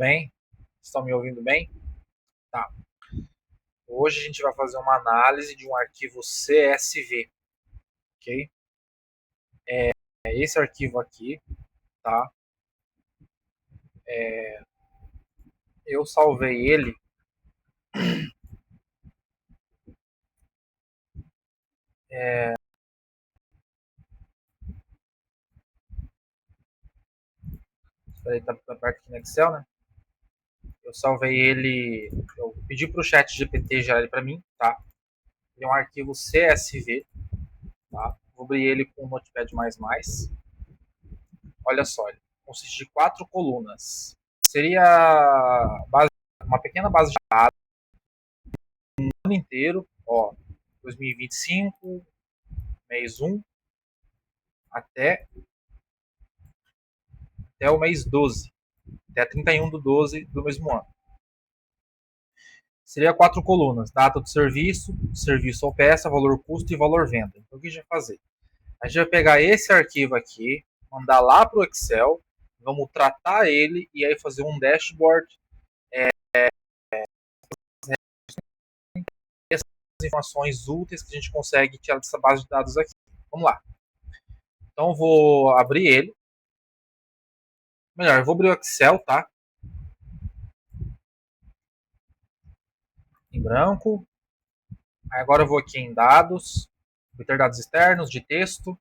Bem? Estão me ouvindo bem? Tá. Hoje a gente vai fazer uma análise de um arquivo CSV, ok? É esse arquivo aqui, tá? Eu salvei ele. Peraí, tá aberto aqui no Excel, né? Eu salvei ele. Eu pedi para o chat GPT gerar ele para mim, tá? Ele é um arquivo CSV, tá? Vou abrir ele com o Notepad++. Olha só, ele consiste de 4 colunas. Seria uma pequena base de dados o ano inteiro, ó, 2025, mês 1 até, até o mês 12, até 31 do 12 do mesmo ano. Seria 4 colunas: data do serviço, serviço ou peça, valor custo e valor venda. Então o que a gente vai fazer? A gente vai pegar esse arquivo aqui, mandar lá para o Excel, vamos tratar ele e aí fazer um dashboard, essas informações úteis que a gente consegue tirar dessa base de dados aqui. Vamos lá. Então eu vou abrir ele. Melhor, eu vou abrir o Excel, tá? Em branco. Aí agora eu vou aqui em dados, obter dados externos de texto.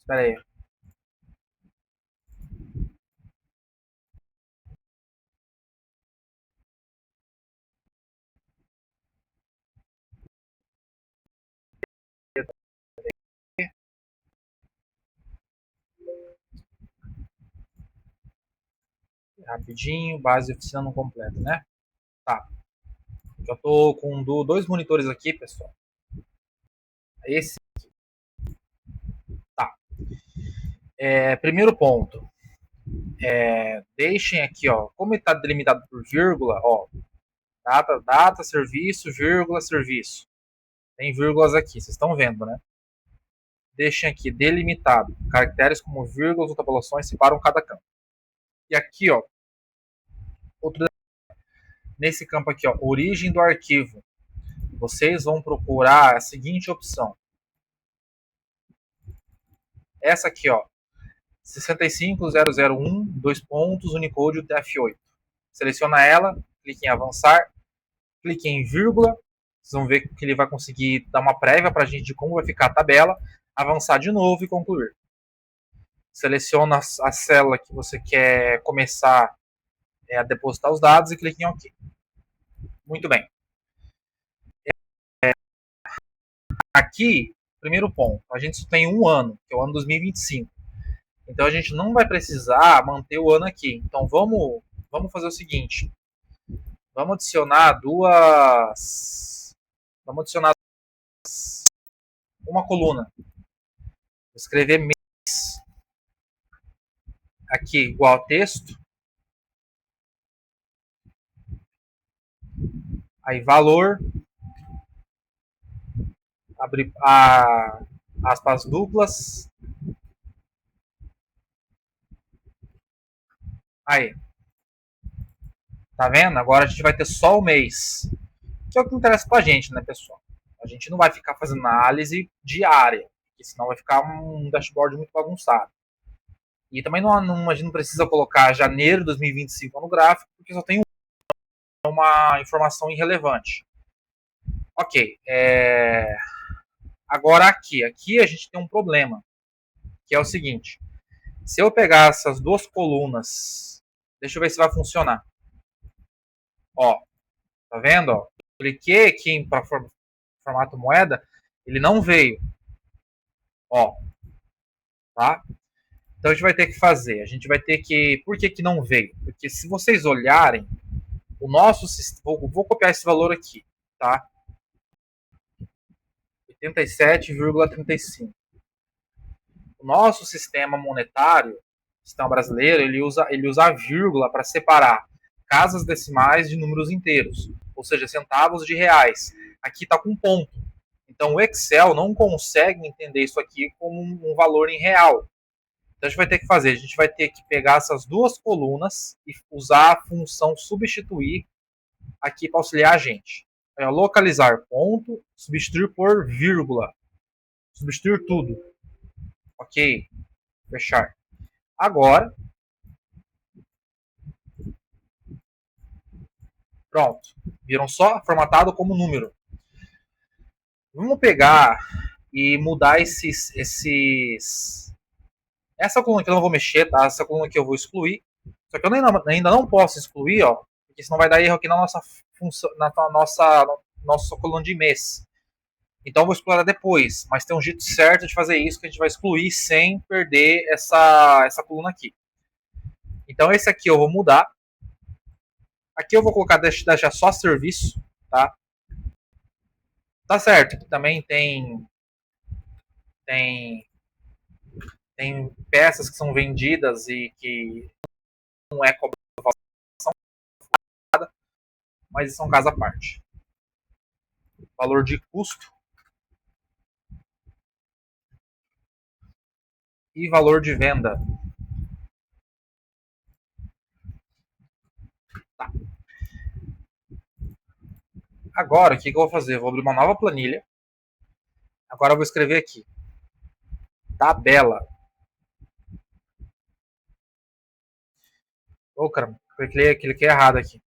Espera aí. Rapidinho, base oficina não completa, né? Tá. Já tô com dois monitores aqui, pessoal. Esse, tá. Primeiro ponto. Deixem aqui, ó, como está delimitado por vírgula, ó, data, serviço, vírgula, serviço. Tem vírgulas aqui, vocês estão vendo, né? Deixem aqui delimitado. Caracteres como vírgulas ou tabulações separam cada campo. E aqui, ó, outro nesse campo aqui, ó, origem do arquivo. Vocês vão procurar a seguinte opção. Essa aqui, ó, 65001, dois pontos, Unicode UTF-8. Seleciona ela, clique em avançar, clique em vírgula, vocês vão ver que ele vai conseguir dar uma prévia para a gente de como vai ficar a tabela, avançar de novo e concluir. Seleciona a célula que você quer começar a depositar os dados e clique em OK. Muito bem. Aqui, primeiro ponto, a gente só tem um ano, que é o ano 2025. Então a gente não vai precisar manter o ano aqui. Então vamos fazer o seguinte. Vamos adicionar duas. Vamos adicionar uma coluna. Vou escrever mês aqui igual a texto. Aí valor. Abrir aspas duplas. Aí. Tá vendo? Agora a gente vai ter só o mês. Que é o que interessa pra gente, né, pessoal? A gente não vai ficar fazendo análise diária, porque senão vai ficar um dashboard muito bagunçado. E também a gente não precisa colocar janeiro de 2025 no gráfico, porque só tem uma informação irrelevante. Ok. Agora aqui a gente tem um problema, que é o seguinte. Se eu pegar essas duas colunas, deixa eu ver se vai funcionar. Ó, tá vendo? Ó? Cliquei aqui em formato moeda, ele não veio. Ó, tá? Então a gente vai ter que fazer, a gente vai ter que... Por que não veio? Porque se vocês olharem, o nosso sistema... Vou copiar esse valor aqui, tá? 87,35. O nosso sistema monetário, sistema brasileiro, ele usa a vírgula para separar casas decimais de números inteiros, ou seja, centavos de reais. Aqui está com ponto. Então o Excel não consegue entender isso aqui como um valor em real. Então a gente vai ter que fazer, a gente vai ter que pegar essas duas colunas e usar a função substituir aqui para auxiliar a gente. Localizar ponto, substituir por vírgula, substituir tudo. Ok, fechar. Agora, pronto, viram só formatado como número. Vamos pegar e mudar essa coluna que eu não vou mexer, tá? Essa coluna que eu vou excluir. Só que eu ainda não posso excluir, ó, porque senão vai dar erro aqui na nossa função, na nossa coluna de mês. Então eu vou explorar depois, mas tem um jeito certo de fazer isso que a gente vai excluir sem perder essa coluna aqui. Então esse aqui eu vou mudar. Aqui eu vou colocar deixar só serviço, tá? Tá certo, aqui também tem peças que são vendidas e que não é cobrado, mas isso é um caso à parte. Valor de custo e valor de venda. Tá. Agora, o que eu vou fazer? Eu vou abrir uma nova planilha. Agora eu vou escrever aqui. Tabela. Ô, caramba, cliquei errado aqui.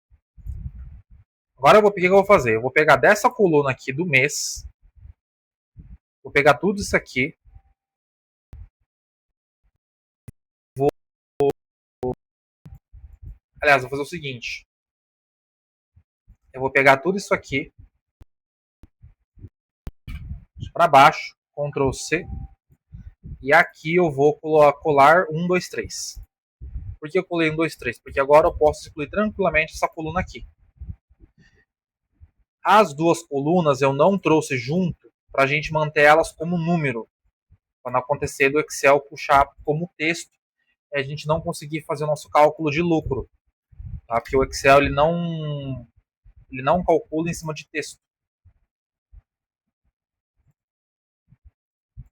Agora o que eu vou fazer? Eu vou pegar dessa coluna aqui do mês. Vou pegar tudo isso aqui. Aliás, vou fazer o seguinte. Eu vou pegar tudo isso aqui para baixo, Ctrl C, e aqui eu vou colar 1, 2, 3. Por que eu colei 1, 2, 3? Porque agora eu posso excluir tranquilamente essa coluna aqui. As duas colunas eu não trouxe junto para a gente manter elas como número. Quando acontecer do Excel puxar como texto, a gente não conseguir fazer o nosso cálculo de lucro. Tá? Porque o Excel ele não calcula em cima de texto.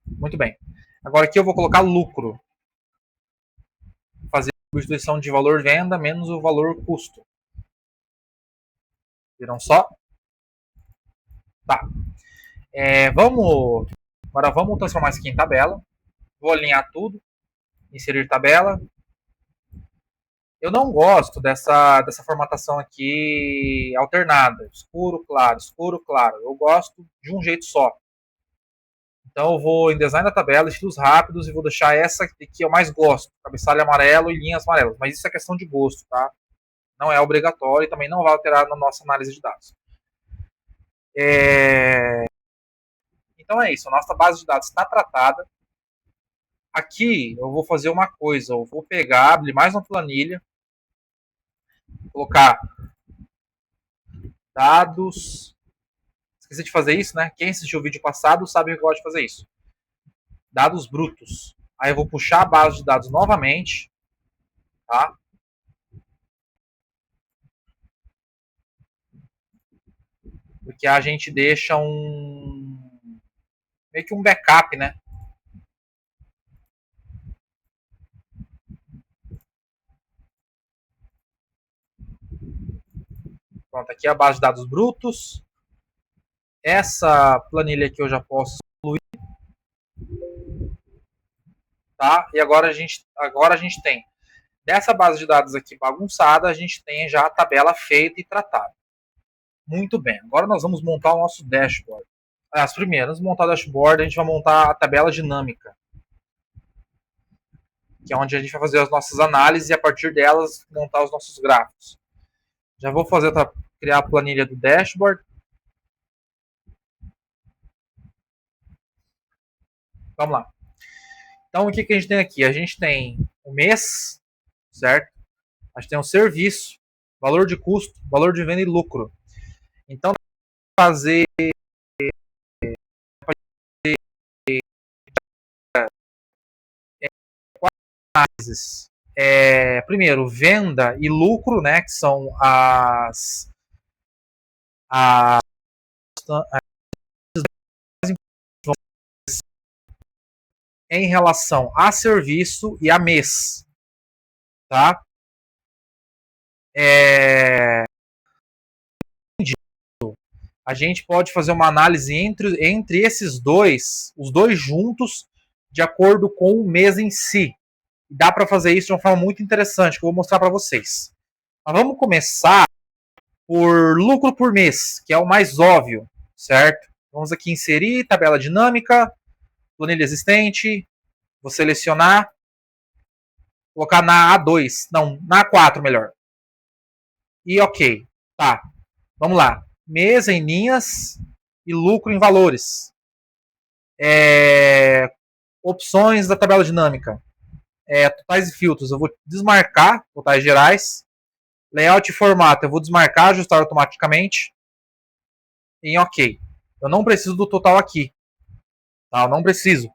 Muito bem. Agora aqui eu vou colocar lucro. Fazer a substituição de valor venda menos o valor custo. Viram só? Tá. Agora vamos transformar isso aqui em tabela. Vou alinhar tudo. Inserir tabela. Eu não gosto dessa formatação aqui alternada. Escuro, claro. Eu gosto de um jeito só. Então eu vou em design da tabela, estilos rápidos, e vou deixar essa que eu mais gosto. Cabeçalho amarelo e linhas amarelas. Mas isso é questão de gosto, tá? Não é obrigatório e também não vai alterar na nossa análise de dados. Então é isso. A nossa base de dados está tratada. Aqui eu vou fazer uma coisa. Eu vou pegar, abrir mais uma planilha. Colocar dados. Esqueci de fazer isso, né? Quem assistiu o vídeo passado sabe que eu gosto de fazer isso. Dados brutos. Aí eu vou puxar a base de dados novamente. Tá? Porque a gente deixa meio que um backup, né? Pronto, aqui é a base de dados brutos. Essa planilha aqui eu já posso excluir. Tá? E agora a gente tem, dessa base de dados aqui bagunçada, a gente tem já a tabela feita e tratada. Muito bem, agora nós vamos montar o nosso dashboard. As primeiras, montar o dashboard, a gente vai montar a tabela dinâmica, que é onde a gente vai fazer as nossas análises e a partir delas montar os nossos gráficos. Já vou criar a planilha do dashboard. Vamos lá. Então, o que a gente tem aqui? A gente tem o mês, certo? A gente tem o serviço, valor de custo, valor de venda e lucro. Então, fazer análises. Primeiro, venda e lucro, né? Que são as em relação a serviço e a mês, tá? A gente pode fazer uma análise entre esses dois, os dois juntos, de acordo com o mês em si. Dá para fazer isso de uma forma muito interessante, que eu vou mostrar para vocês. Mas vamos começar por lucro por mês, que é o mais óbvio, certo? Vamos aqui inserir tabela dinâmica, planilha existente, vou selecionar, colocar na A2, não, na A4 melhor. E ok, tá. Vamos lá. Mês em linhas e lucro em valores. Opções da tabela dinâmica. Totais e filtros, eu vou desmarcar, totais gerais. Layout e formato, eu vou desmarcar, ajustar automaticamente. Em ok. Eu não preciso do total aqui. Tá? Eu não preciso.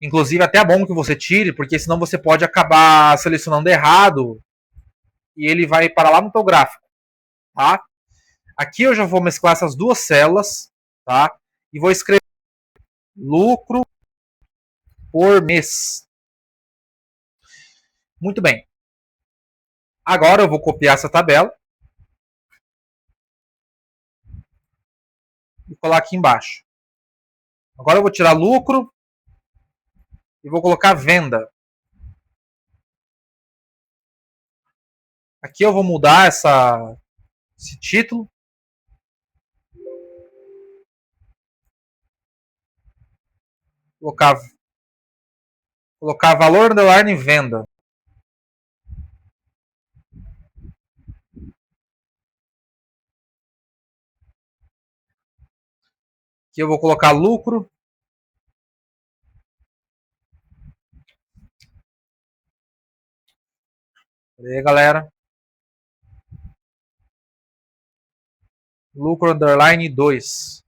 Inclusive, até é bom que você tire, porque senão você pode acabar selecionando errado e ele vai para lá no teu gráfico. Tá? Aqui eu já vou mesclar essas duas células, tá? E vou escrever lucro por mês. Muito bem. Agora eu vou copiar essa tabela e colar aqui embaixo. Agora eu vou tirar lucro e vou colocar venda. Aqui eu vou mudar esse título. Colocar valor underline venda. Aqui eu vou colocar lucro. E aí, galera. Lucro underline 2.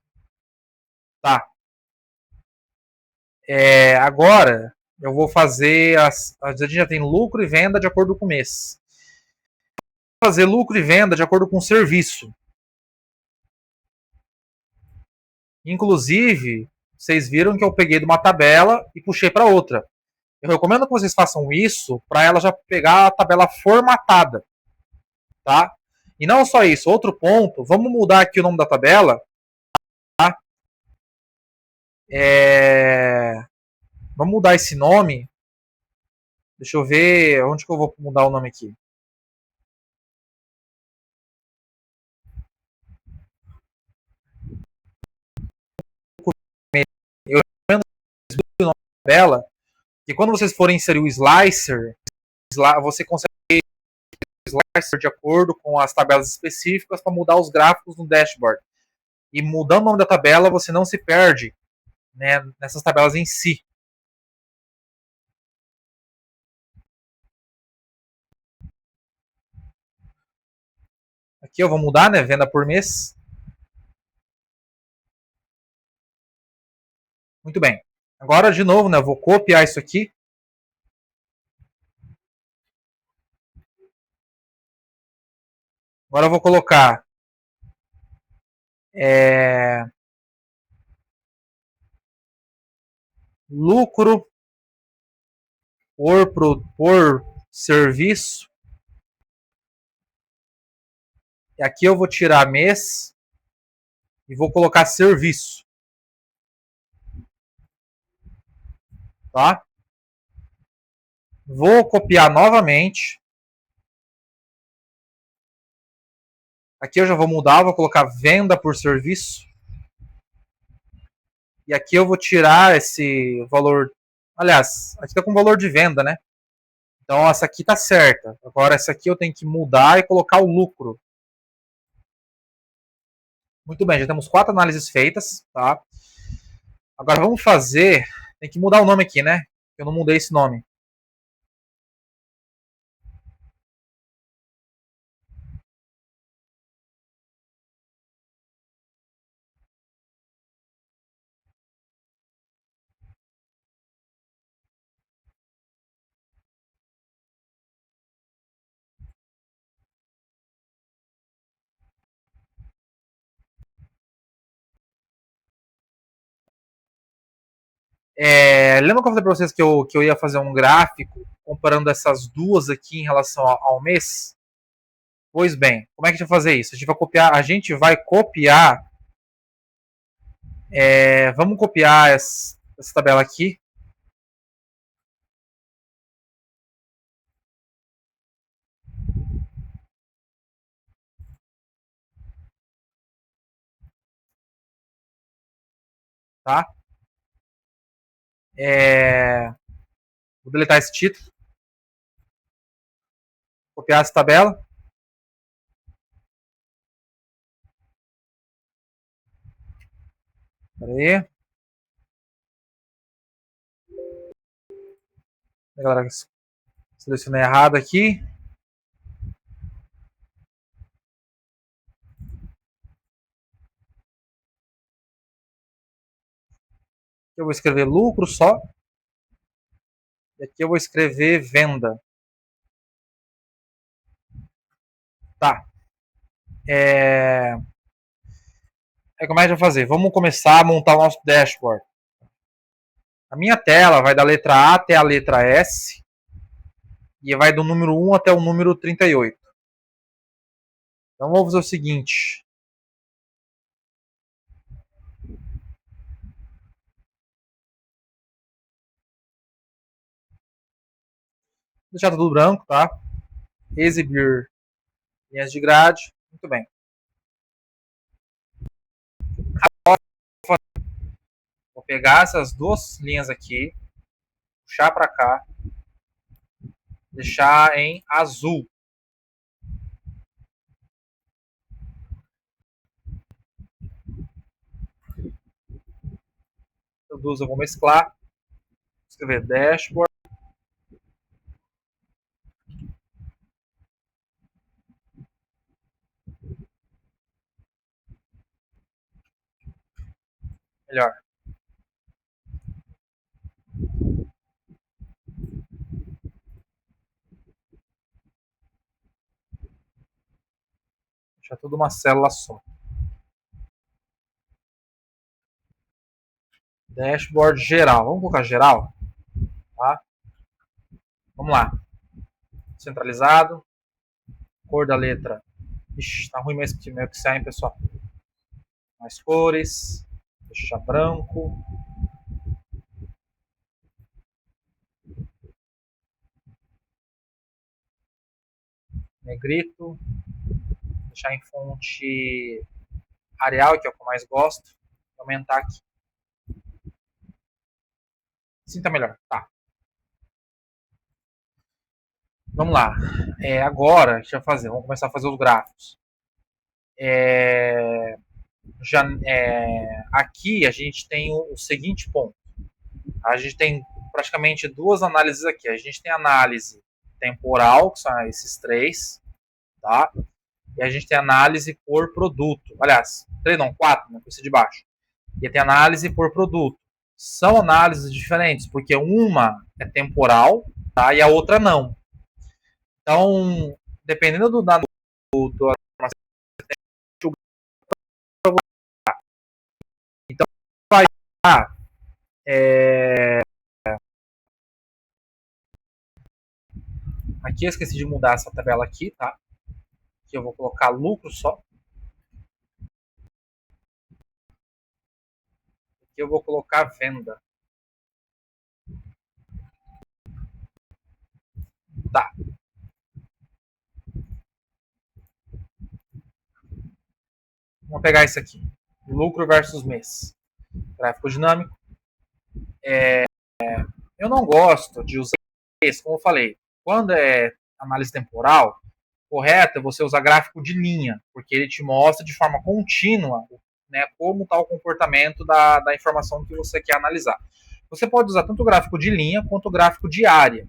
Tá. Agora eu vou fazer a gente já tem lucro e venda de acordo com o mês. Vou fazer lucro e venda de acordo com o serviço. Inclusive, vocês viram que eu peguei de uma tabela e puxei para outra. Eu recomendo que vocês façam isso para ela já pegar a tabela formatada, tá? E não só isso, outro ponto, vamos mudar aqui o nome da tabela, tá? Vamos mudar esse nome. Deixa eu ver onde que eu vou mudar o nome aqui. Eu recomendo o nome da tabela, que quando vocês forem inserir o slicer, você consegue slicer de acordo com as tabelas específicas para mudar os gráficos no dashboard. E mudando o nome da tabela, você não se perde, né, nessas tabelas em si. Aqui eu vou mudar, né, venda por mês. Muito bem. Agora, de novo, né, eu vou copiar isso aqui. Agora eu vou colocar lucro por serviço. E aqui eu vou tirar mês e vou colocar serviço. Tá? Vou copiar novamente. Aqui eu já vou mudar, vou colocar venda por serviço. E aqui eu vou tirar esse valor. Aliás, aqui está com valor de venda, né? Então essa aqui está certa. Agora essa aqui eu tenho que mudar e colocar o lucro. Muito bem, já temos 4 análises feitas, tá? Agora vamos fazer. Tem que mudar o nome aqui, né? Eu não mudei esse nome. Lembra que eu falei para vocês que eu ia fazer um gráfico comparando essas duas aqui em relação ao mês? Pois bem, como é que a gente vai fazer isso? A gente vai copiar, vamos copiar essa tabela aqui. Tá? Vou deletar esse título. Copiar essa tabela. Espera aí. Galera, selecionei errado aqui. Eu vou escrever lucro só. E aqui eu vou escrever venda. Tá. Como é que a gente vai fazer? Vamos começar a montar o nosso dashboard. A minha tela vai da letra A até a letra S. E vai do número 1 até o número 38. Então vamos fazer o seguinte. Vou deixar tudo branco, tá? Exibir linhas de grade. Muito bem. Vou pegar essas duas linhas aqui, puxar para cá, deixar em azul. As duas eu vou mesclar. Vou escrever dashboard. Melhor. Deixar tudo uma célula só. Dashboard geral. Vamos colocar geral? Tá? Vamos lá. Centralizado. Cor da letra. Ixi, tá ruim mesmo que meu que sai, hein, pessoal? Mais cores. Deixar branco. Negrito. Deixar em fonte Arial, que é o que eu mais gosto. Vou aumentar aqui. Assim tá melhor. Tá. Vamos lá. Agora, deixa eu fazer. Vamos começar a fazer os gráficos. Aqui a gente tem o seguinte ponto. A gente tem praticamente duas análises aqui. A gente tem a análise temporal, que são esses três, tá? E a gente tem análise por produto. Aliás, três não, quatro, né? Com esse de baixo. E tem análise por produto. São análises diferentes, porque uma é temporal, tá? E a outra não. Então, dependendo do dado do então vai aqui eu esqueci de mudar essa tabela aqui, tá? Aqui eu vou colocar lucro só. Aqui eu vou colocar venda. Tá. Vamos pegar isso aqui. Lucro versus mês. Gráfico dinâmico. Eu não gosto de usar esse, como eu falei. Quando é análise temporal, correto é você usar gráfico de linha, porque ele te mostra de forma contínua, né, como está o comportamento da informação que você quer analisar. Você pode usar tanto o gráfico de linha quanto o gráfico de área.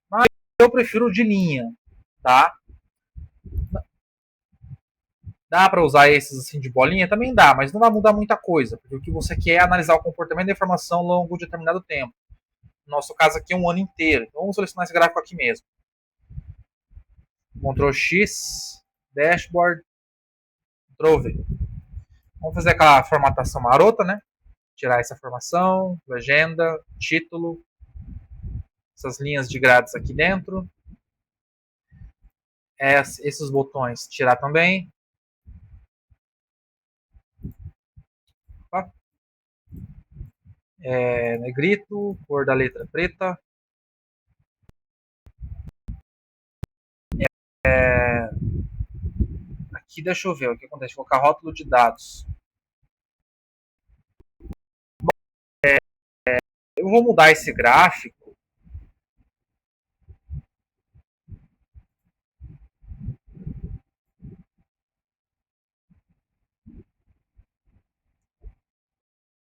Mas eu prefiro o de linha, tá? Dá para usar esses assim de bolinha? Também dá, mas não vai mudar muita coisa, porque o que você quer é analisar o comportamento da informação ao longo de determinado tempo. No nosso caso aqui é um ano inteiro. Então vamos selecionar esse gráfico aqui mesmo. Ctrl X, Dashboard, Ctrl V. Vamos fazer aquela formatação marota, né? tirar essa informação, legenda, título, essas linhas de grades aqui dentro. Esses botões tirar também. Opa. Negrito, cor da letra preta. Aqui deixa eu ver o que acontece. Vou colocar rótulo de dados. Eu vou mudar esse gráfico.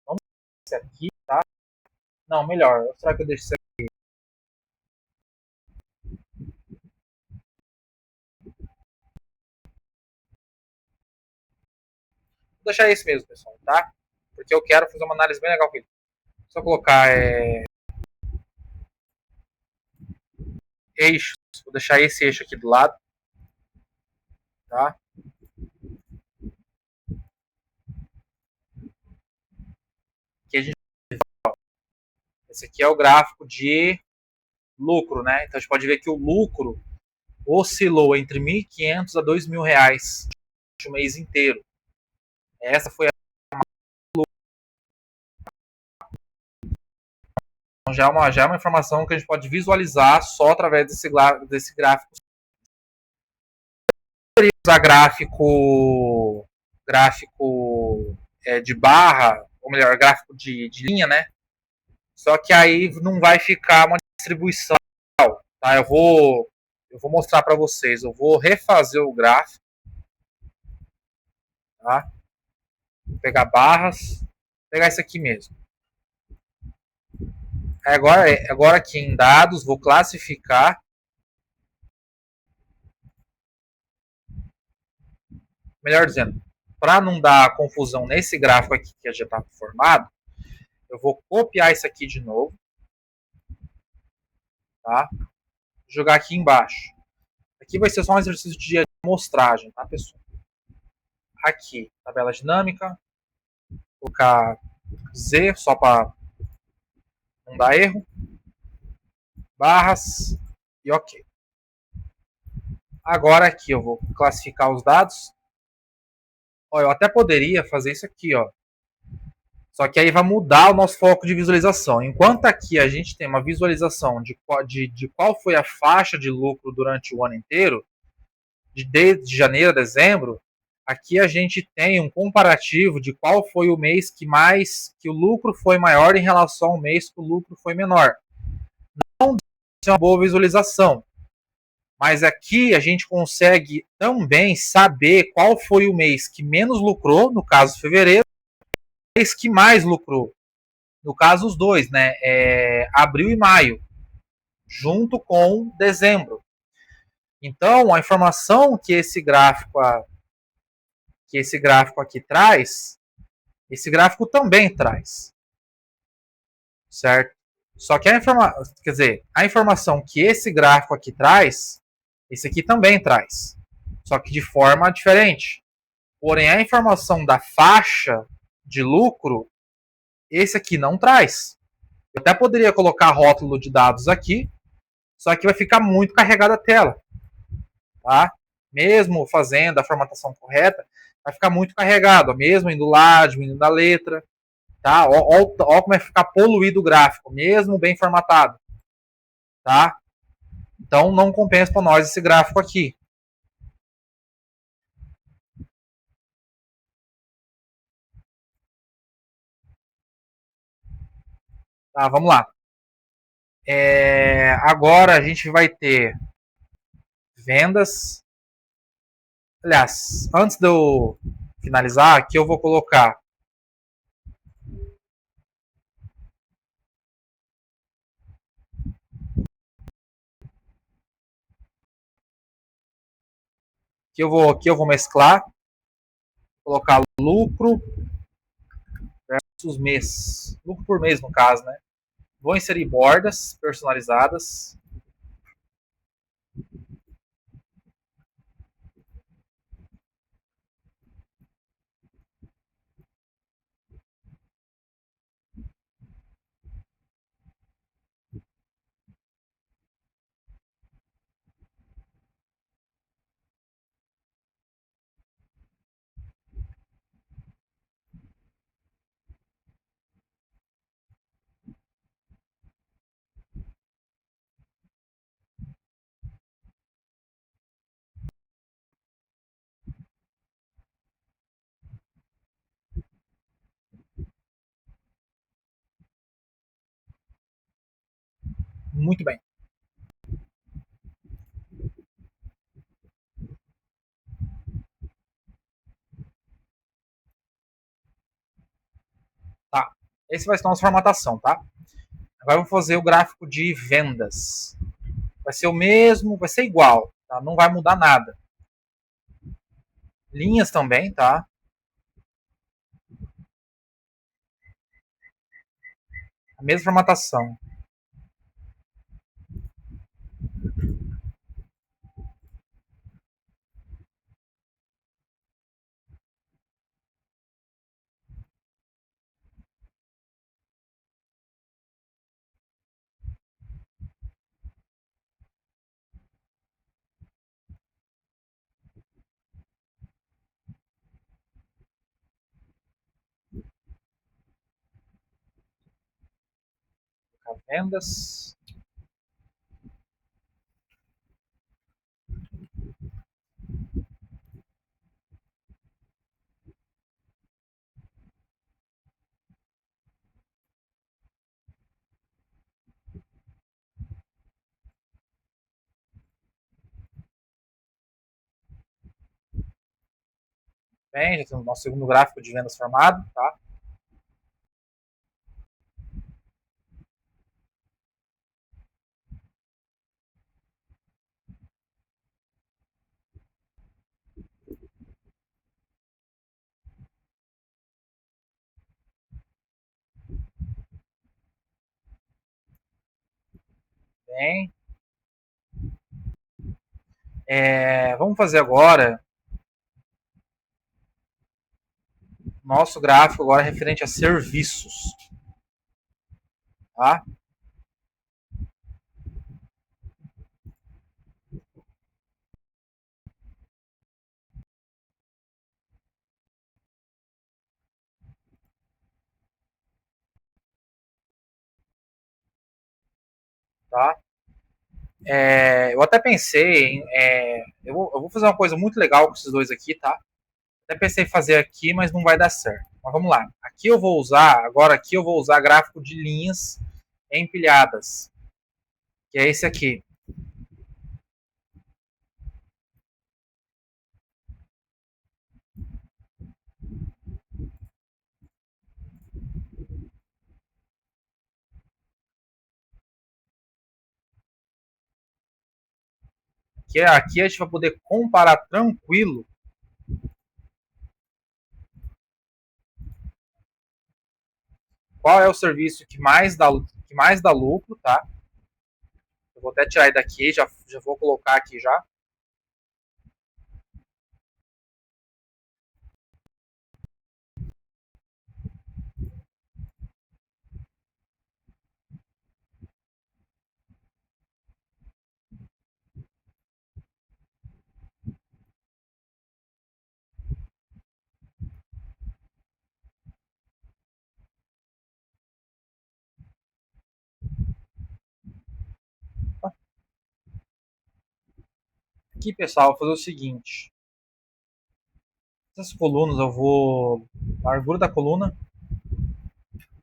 Vamos ver esse aqui, tá? Não, melhor. Será que eu deixo esse aqui? Vou deixar esse mesmo, pessoal, tá? Porque eu quero fazer uma análise bem legal com ele. Só colocar eixos. Vou deixar esse eixo aqui do lado. Tá? Aqui a gente, esse aqui é o gráfico de lucro, né? Então a gente pode ver que o lucro oscilou entre R$ 1.500 a R$ 2.000 o mês inteiro. Essa foi já é uma informação que a gente pode visualizar só através desse gráfico. Usar gráfico de barra, ou melhor, gráfico de linha, né? Só que aí não vai ficar uma distribuição. Tá? Eu vou mostrar para vocês. Eu vou refazer o gráfico. Tá? Vou pegar barras. Vou pegar esse aqui mesmo. Agora aqui em dados, vou classificar. Melhor dizendo, para não dar confusão nesse gráfico aqui que já está formado, eu vou copiar isso aqui de novo. Tá? Jogar aqui embaixo. Aqui vai ser só um exercício de amostragem, tá, pessoal? Aqui, tabela dinâmica. Vou colocar Z, só para não dar erro. Barras e OK. Agora aqui eu vou classificar os dados. Ó, eu até poderia fazer isso aqui, ó. Só que aí vai mudar o nosso foco de visualização. Enquanto aqui a gente tem uma visualização de qual foi a faixa de lucro durante o ano inteiro, desde janeiro a dezembro, aqui a gente tem um comparativo de qual foi o mês que o lucro foi maior em relação ao mês que o lucro foi menor. Não é uma boa visualização, mas aqui a gente consegue também saber qual foi o mês que menos lucrou, no caso fevereiro, e o mês que mais lucrou, no caso os dois, né? Abril e maio, junto com dezembro. Então, a informação que esse gráfico aqui traz, esse gráfico também traz. Certo? Só que a informação que esse gráfico aqui traz, esse aqui também traz. Só que de forma diferente. Porém, a informação da faixa de lucro, esse aqui não traz. Eu até poderia colocar rótulo de dados aqui, só que vai ficar muito carregada a tela. Tá? Mesmo fazendo a formatação correta, vai ficar muito carregado, mesmo indo lá, diminuindo a letra. Tá? Ó como é que ficar poluído o gráfico, mesmo bem formatado. Tá? Então não compensa para nós esse gráfico aqui. Tá, vamos lá. Agora a gente vai ter vendas. Aliás, antes de eu finalizar, aqui eu vou colocar aqui eu vou mesclar, colocar lucro versus mês, lucro por mês no caso, né? Vou inserir bordas personalizadas. Muito bem. Tá. Esse vai ser a nossa formatação, tá? Agora vamos fazer o gráfico de vendas. Vai ser o mesmo, vai ser igual, tá? Não vai mudar nada. Linhas também, tá? A mesma formatação. Vendas. Bem, já temos o nosso segundo gráfico de vendas formado, tá? Bem. Vamos fazer agora nosso gráfico agora referente a serviços, tá? Tá? Eu até pensei eu vou fazer uma coisa muito legal com esses dois aqui, tá? Até pensei em fazer aqui, mas não vai dar certo. Mas vamos lá. Aqui eu vou usar gráfico de linhas empilhadas, que é esse aqui. Que aqui a gente vai poder comparar tranquilo qual é o serviço que mais dá lucro, tá? Eu vou até tirar ele daqui, já vou colocar aqui já. Aqui, pessoal, eu vou fazer o seguinte. Essas colunas eu vou. A largura da coluna,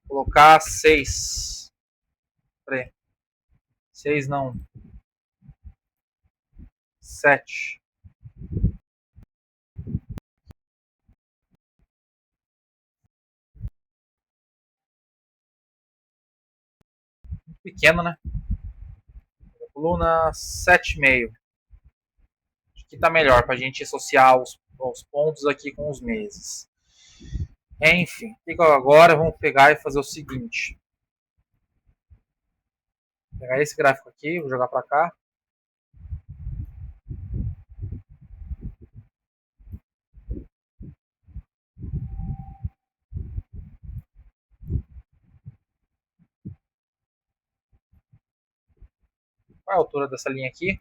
colocar 6. Peraí. 6 não. 7. Pequeno, né? Coluna 7,5. Acho que tá melhor pra gente associar os pontos aqui com os meses. Enfim, agora vamos pegar e fazer o seguinte. Vou pegar esse gráfico aqui, vou jogar para cá. Qual é a altura dessa linha aqui?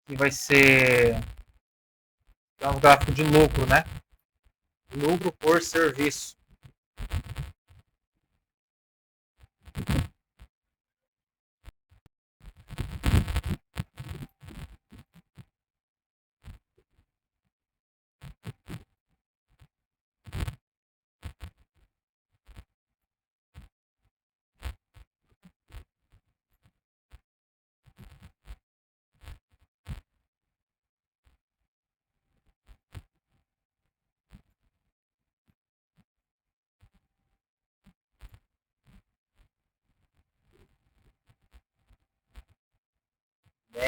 Que vai ser um gráfico de lucro, né? Lucro por serviço.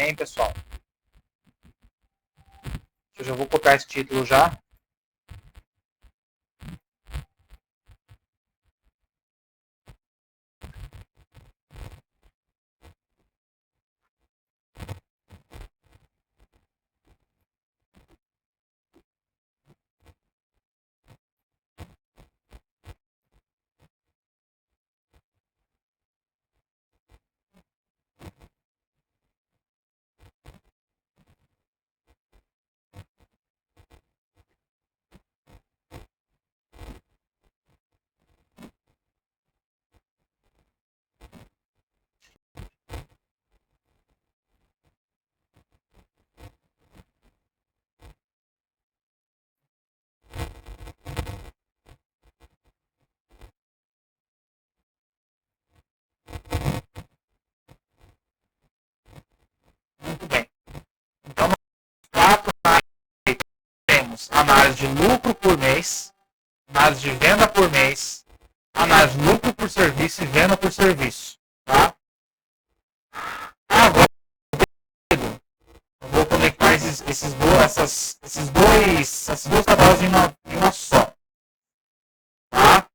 Amém, pessoal? Eu já vou copiar esse título já. Muito bem. Então, quatro temos análise de lucro por mês, análise de venda por mês, análise de lucro por serviço e venda por serviço. Tá? Agora, eu vou conectar essas duas tabelas em uma só. Tá?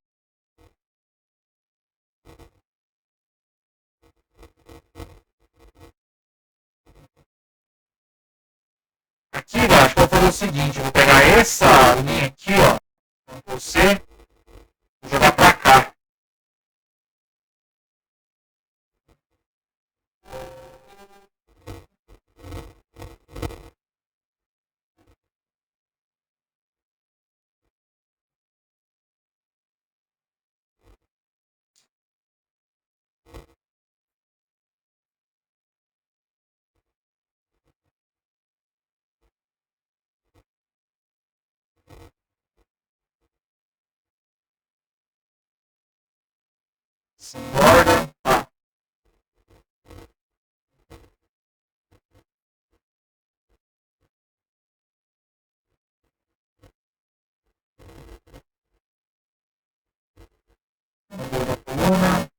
Aqui, eu acho que eu vou fazer o seguinte, eu vou pegar essa linha aqui, ó, Ctrl C, vou jogar para cá. Borda. Coluna.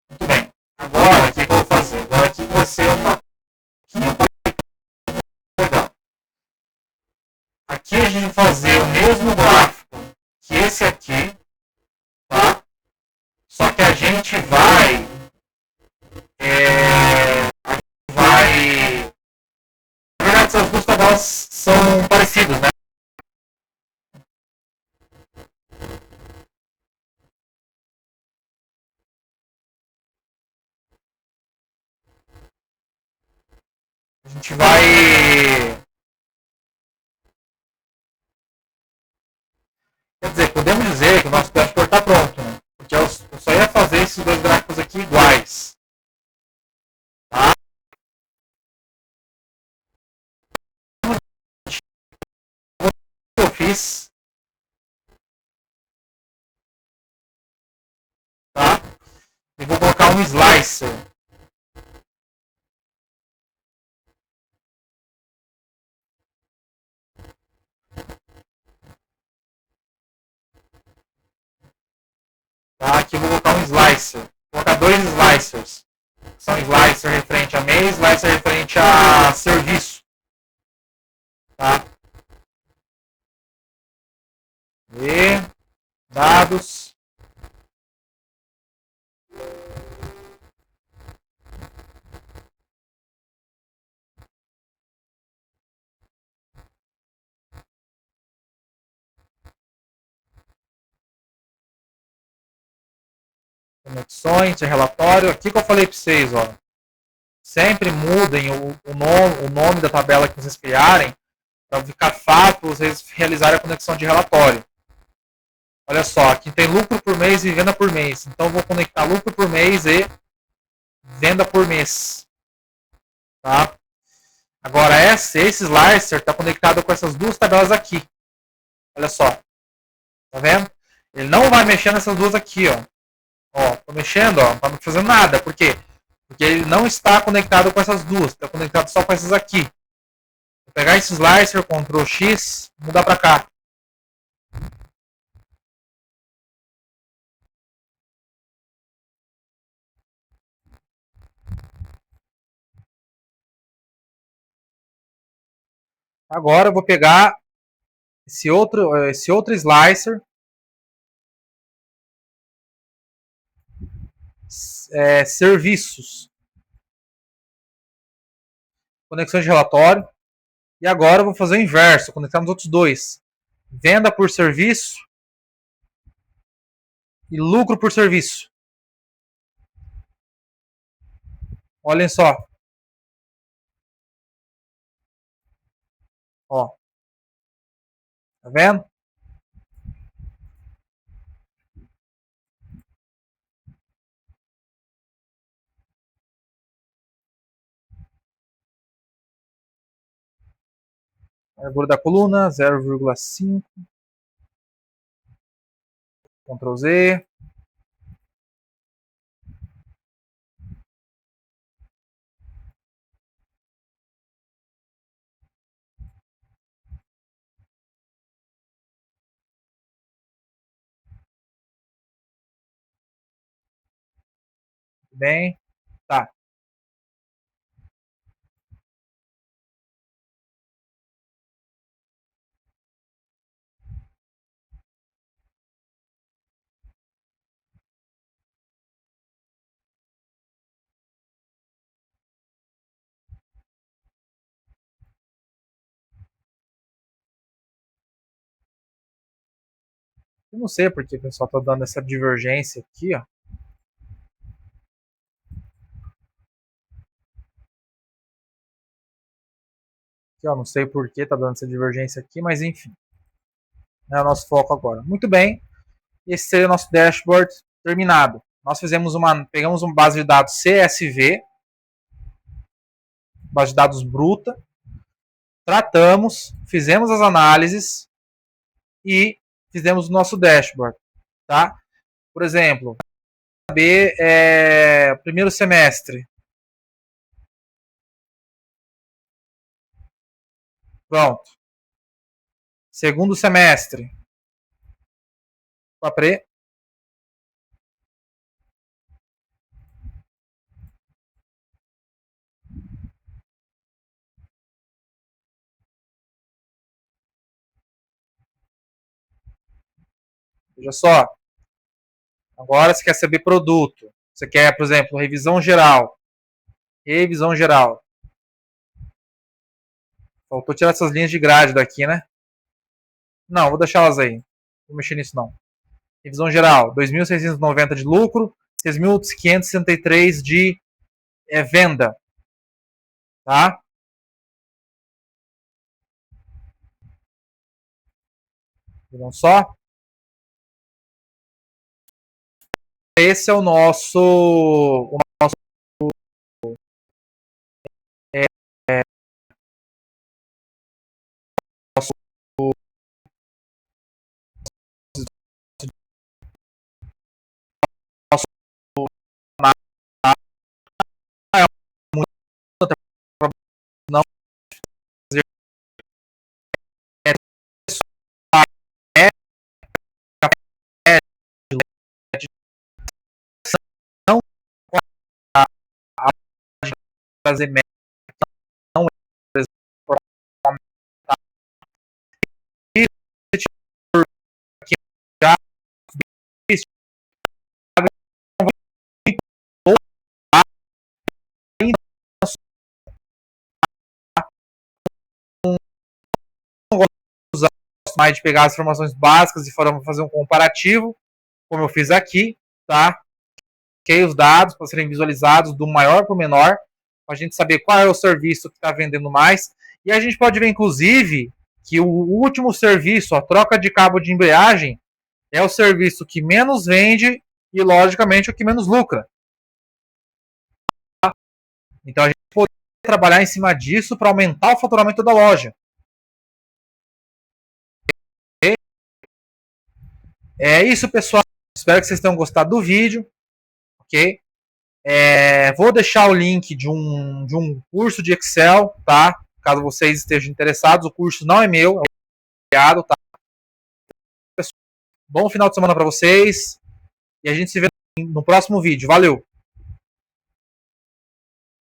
Muito bem. Agora, o que eu vou fazer? Agora aqui vai ser uma legal. Aqui a gente vai fazer o mesmo gráfico que esse aqui, tá? Só que a gente vai na verdade, essas duas tabelas são parecidas, né? A gente vai... Quer dizer, podemos dizer que o nosso dashboard está pronto, né? Porque eu só ia fazer esses dois gráficos aqui iguais. Tá? O que eu fiz... Tá? Eu vou colocar um slicer. Tá? Aqui eu vou colocar um slicer. Vou colocar dois slicers. São slicer referente a mês, slicer referente a serviço. Tá? E dados. Conexões de relatório. Aqui que eu falei para vocês, ó. Sempre mudem o nome da tabela que vocês criarem para ficar fácil para vocês realizarem a conexão de relatório. Olha só, aqui tem lucro por mês e venda por mês. Então, eu vou conectar lucro por mês e venda por mês. Tá? Agora esse slicer está conectado com essas duas tabelas aqui. Olha só. Tá vendo? Ele não vai mexer nessas duas aqui, ó. Ó, tô mexendo, ó, não tá fazendo nada. Por quê? Porque ele não está conectado com essas duas, está conectado só com essas aqui. Vou pegar esse slicer, Ctrl X, mudar para cá. Agora eu vou pegar esse outro slicer, serviços, conexões de relatório, e agora eu vou fazer o inverso, conectar nos outros dois. Venda por serviço e lucro por serviço. Olhem só. Ó. Tá vendo? Largura da coluna, 0,5. Ctrl Z. Bem, tá. Eu não sei porque o pessoal tá dando essa divergência aqui, ó. Aqui, ó, não sei por que tá dando essa divergência aqui, mas enfim. É o nosso foco agora. Muito bem. Esse seria o nosso dashboard terminado. Nós pegamos uma base de dados CSV, base de dados bruta, tratamos, fizemos as análises e fizemos o nosso dashboard, tá? Por exemplo, saber primeiro semestre. Pronto. Segundo semestre. Papre. Veja só. Agora você quer saber produto. Você quer, por exemplo, revisão geral. Revisão geral. Faltou tirar essas linhas de grade daqui, né? Não, vou deixar elas aí. Não vou mexer nisso, não. Revisão geral. 2.690 de lucro. 6.563 de venda. Tá? Viram só? Esse é o nosso não é não fazer não é já mais de pegar as informações básicas e fazer um comparativo, como eu fiz aqui, tá? Ok, os dados para serem visualizados do maior para o menor, para a gente saber qual é o serviço que está vendendo mais. E a gente pode ver, inclusive, que o último serviço, a troca de cabo de embreagem, é o serviço que menos vende e, logicamente, o que menos lucra. Então, a gente trabalhar em cima disso para aumentar o faturamento da loja. É isso, pessoal. Espero que vocês tenham gostado do vídeo. Ok? Vou deixar o link de um curso de Excel, tá? Caso vocês estejam interessados. O curso não é meu, é criado, tá? Bom final de semana para vocês. E a gente se vê no próximo vídeo. Valeu!